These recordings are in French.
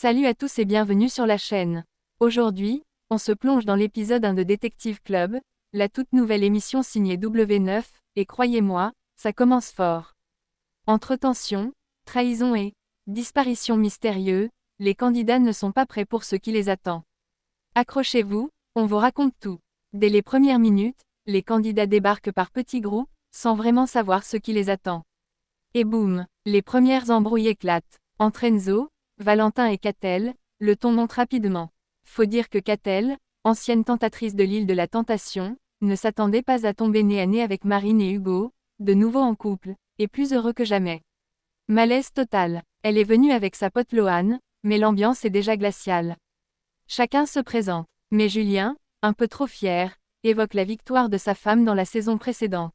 Salut à tous et bienvenue sur la chaîne. Aujourd'hui, on se plonge dans l'épisode 1 de Détective Club, la toute nouvelle émission signée W9, et croyez-moi, ça commence fort. Entre tension, trahison et disparition mystérieuse, les candidats ne sont pas prêts pour ce qui les attend. Accrochez-vous, on vous raconte tout. Dès les premières minutes, les candidats débarquent par petits groupes, sans vraiment savoir ce qui les attend. Et boum, les premières embrouilles éclatent. Entre Enzo, Valentin et Catel, le ton monte rapidement. Faut dire que Catel, ancienne tentatrice de l'île de la Tentation, ne s'attendait pas à tomber nez à nez avec Marine et Hugo, de nouveau en couple, et plus heureux que jamais. Malaise total. Elle est venue avec sa pote Loane, mais l'ambiance est déjà glaciale. Chacun se présente, mais Julien, un peu trop fier, évoque la victoire de sa femme dans la saison précédente.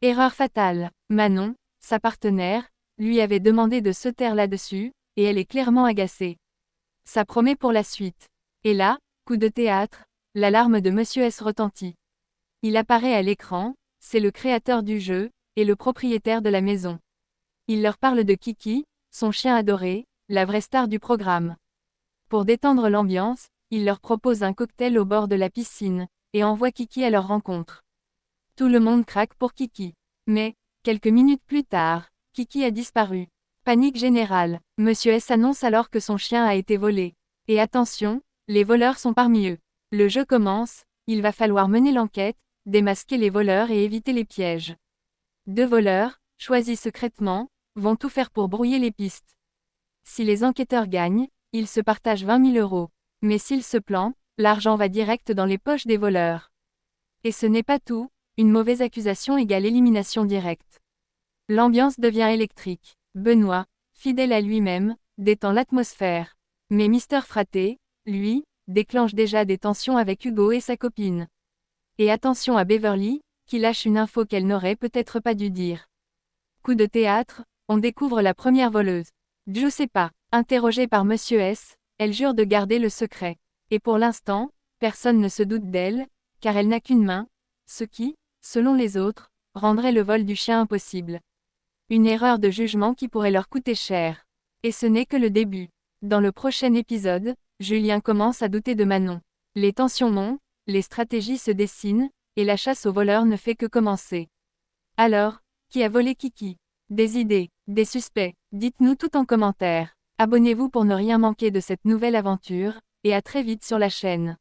Erreur fatale. Manon, sa partenaire, lui avait demandé de se taire là-dessus, et elle est clairement agacée. Ça promet pour la suite. Et là, coup de théâtre, l'alarme de Monsieur S retentit. Il apparaît à l'écran, c'est le créateur du jeu, et le propriétaire de la maison. Il leur parle de Kiki, son chien adoré, la vraie star du programme. Pour détendre l'ambiance, il leur propose un cocktail au bord de la piscine, et envoie Kiki à leur rencontre. Tout le monde craque pour Kiki. Mais, quelques minutes plus tard, Kiki a disparu. Panique générale. Monsieur S annonce alors que son chien a été volé. Et attention, les voleurs sont parmi eux. Le jeu commence, il va falloir mener l'enquête, démasquer les voleurs et éviter les pièges. Deux voleurs, choisis secrètement, vont tout faire pour brouiller les pistes. Si les enquêteurs gagnent, ils se partagent 20 000 €. Mais s'ils se plantent, l'argent va direct dans les poches des voleurs. Et ce n'est pas tout, une mauvaise accusation égale élimination directe. L'ambiance devient électrique. Benoît, fidèle à lui-même, détend l'atmosphère. Mais Mister Fraté, lui, déclenche déjà des tensions avec Hugo et sa copine. Et attention à Beverly, qui lâche une info qu'elle n'aurait peut-être pas dû dire. Coup de théâtre, on découvre la première voleuse. Giuseppa, interrogée par Monsieur S, elle jure de garder le secret. Et pour l'instant, personne ne se doute d'elle, car elle n'a qu'une main, ce qui, selon les autres, rendrait le vol du chien impossible. Une erreur de jugement qui pourrait leur coûter cher. Et ce n'est que le début. Dans le prochain épisode, Julien commence à douter de Manon. Les tensions montent, les stratégies se dessinent, et la chasse aux voleurs ne fait que commencer. Alors, qui a volé Kiki? Des idées, des suspects, dites-nous tout en commentaire. Abonnez-vous pour ne rien manquer de cette nouvelle aventure, et à très vite sur la chaîne.